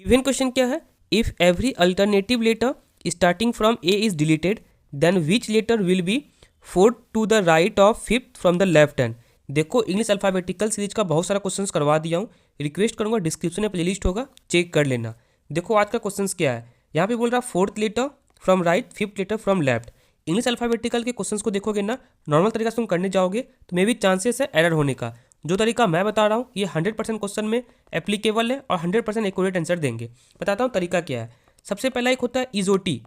Even question क्या है, if every alternative letter starting from A is deleted then which letter will be fourth to the right of fifth from the left hand. देखो English alphabetical series का बहुत सारा questions करवा दिया हूँ, request करूँगा डिस्क्रिप्शन में प्लेलिस्ट होगा, चेक कर लेना। देखो आज का क्वेश्चंस क्या है, यहाँ पे बोल रहा fourth letter from right, fifth letter from left. English alphabetical के क्वेश्चंस को देखोगे ना, नॉर्मल तरीका से तुम करने जाओगे तो मे भी चांसेस है एरर होने का। जो तरीका मैं बता रहा हूँ ये 100% क्वेश्चन में एप्लीकेबल है और 100% एक्यूरेट आंसर देंगे। बताता हूँ तरीका क्या है। सबसे पहला एक होता है इजोटी।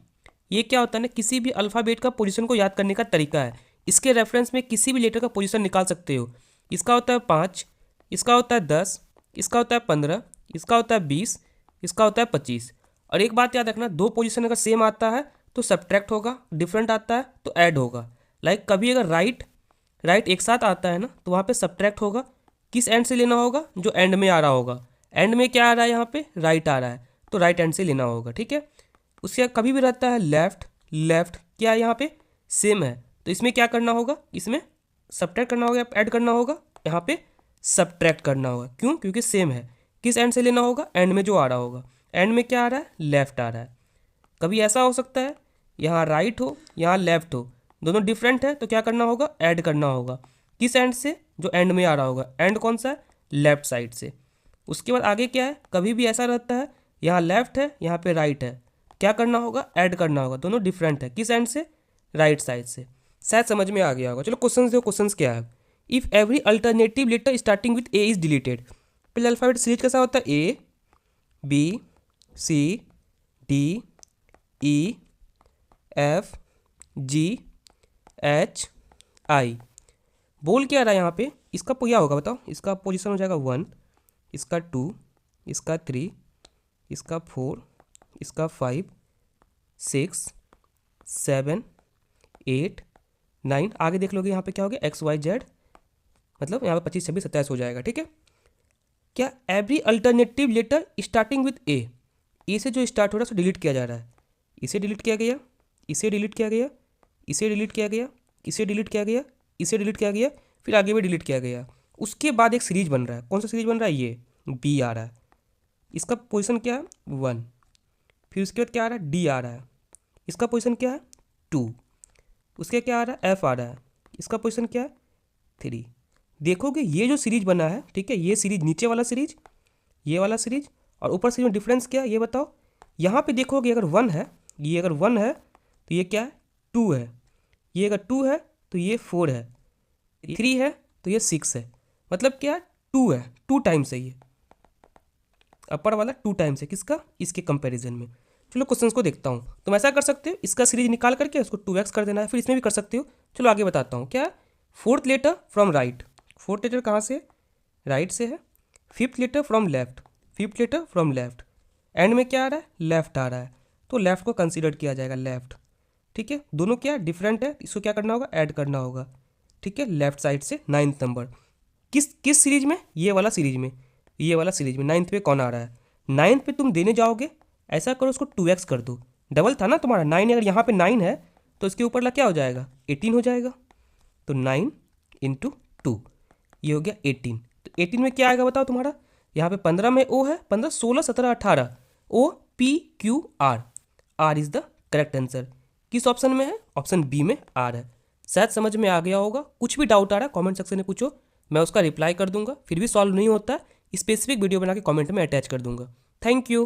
ये क्या होता है ना, किसी भी अल्फ़ाबेट का पोजीशन को याद करने का तरीका है। इसके रेफरेंस में किसी भी लेटर का पोजीशन निकाल सकते हो। इसका होता है 5, इसका होता है 10, इसका होता है 15, इसका होता है 20, इसका होता है 25। और एक बात याद रखना, दो पोजीशन अगर सेम आता है तो सब्ट्रैक्ट होगा, डिफरेंट आता है तो ऐड होगा। लाइक कभी अगर राइट एक साथ आता है ना तो वहाँ पे सब्ट्रैक्ट होगा। किस एंड से लेना होगा, जो एंड में आ रहा होगा। एंड में क्या आ रहा है, यहाँ पे राइट आ रहा है तो राइट एंड से लेना होगा, ठीक है। उसके कभी भी रहता है लेफ्ट क्या यहाँ पे सेम है तो इसमें क्या करना होगा, इसमें सब्ट्रैक्ट करना होगा, ऐड करना होगा, यहाँ पे सब्ट्रैक्ट करना होगा। क्यों, क्योंकि सेम है। किस एंड से लेना होगा, एंड में जो आ रहा होगा। एंड में क्या आ रहा है, लेफ्ट आ रहा है। कभी ऐसा हो सकता है यहाँ राइट हो यहाँ लेफ्ट हो, दोनों डिफरेंट है तो क्या करना होगा, ऐड करना होगा। किस एंड से, जो एंड में आ रहा होगा। एंड कौन सा है, लेफ्ट साइड से। उसके बाद आगे क्या है, कभी भी ऐसा रहता है यहाँ लेफ्ट है यहाँ पे राइट है, क्या करना होगा, ऐड करना होगा। दोनों डिफरेंट है, किस एंड से, राइट साइड से। शायद समझ में आ गया होगा। चलो क्वेश्चन देखो, क्वेश्चन क्या है। If every alternative letter starting with A is deleted. पहले अल्फाबेट सीरीज कैसा होता है, A B C D E F G H I. बोल क्या रहा है यहाँ पे, इसका क्या होगा बताओ। इसका पोजीशन हो जाएगा 1, इसका 2, इसका 3, इसका 4, इसका 5, 6, 7, 8, 9। आगे देख लोगे यहाँ पे क्या हो गया, XYZ, मतलब यहाँ पे 25, 26, 27 हो जाएगा, ठीक है। क्या every alternative letter starting with A से जो स्टार्ट हो रहा है उसको डिलीट किया जा रहा है। इसे डिलीट किया गया, इसे डिलीट किया गया, इसे डिलीट किया गया, इसे डिलीट किया गया, इसे डिलीट किया गया, फिर आगे भी डिलीट किया गया। उसके बाद एक सीरीज बन रहा है। कौन सा सीरीज बन रहा है, ये बी आ रहा है। इसका पोजीशन क्या है, 1। फिर उसके बाद क्या आ रहा है, डी आ रहा है। इसका पोजीशन क्या है, 2। उसके क्या आ रहा है, एफ आ रहा है। इसका पोजीशन क्या है, 3। देखोगे ये जो सीरीज बना है, ठीक है, ये सीरीज नीचे वाला सीरीज, ये वाला सीरीज, और ऊपर से जो डिफरेंस क्या है ये बताओ। यहाँ पे देखोगे अगर 1 है, ये अगर 1 है तो ये क्या है, 2 है। ये अगर 2 है तो ये 4 है। 3 है तो ये 6 है। मतलब क्या है, 2 है, 2 टाइम्स है। ये अपर वाला 2 टाइम्स है, किसका, इसके कंपैरिजन में। चलो क्वेश्चंस को देखता हूँ। तुम ऐसा कर सकते हो, इसका सीरीज निकाल करके उसको 2x कर देना है, फिर इसमें भी कर सकते हो। चलो आगे बताता हूँ। क्या है, fourth letter from right. Fourth letter कहाँ से, राइट से है। Fifth letter from left, fifth letter from left. End में क्या आ रहा है, लेफ्ट आ रहा है तो लेफ्ट को कंसिडर किया जाएगा, लेफ्ट, ठीक है। दोनों क्या डिफरेंट है, इसको क्या करना होगा, ऐड करना होगा, ठीक है, लेफ्ट साइड से। 9th नंबर किस किस सीरीज में, ये वाला सीरीज में, ये वाला सीरीज में 9th पे कौन आ रहा है। 9th पे तुम देने जाओगे, ऐसा करो उसको 2x कर दो। डबल था ना तुम्हारा 9, अगर यहाँ पे 9 है तो इसके ऊपर क्या हो जाएगा, 18 हो जाएगा। तो 9 × 2 ये हो गया 18। तो 18 में क्या आएगा बताओ तुम्हारा, यहाँ पे 15 में O है, 15, 16, 17, 18, OPQR। R is the correct answer. किस ऑप्शन में है, ऑप्शन बी में R है। शायद समझ में आ गया होगा। कुछ भी डाउट आ रहा है कमेंट सेक्शन में पूछो, मैं उसका रिप्लाई कर दूंगा। फिर भी सॉल्व नहीं होता, स्पेसिफिक वीडियो बना के कमेंट में अटैच कर दूंगा। Thank you.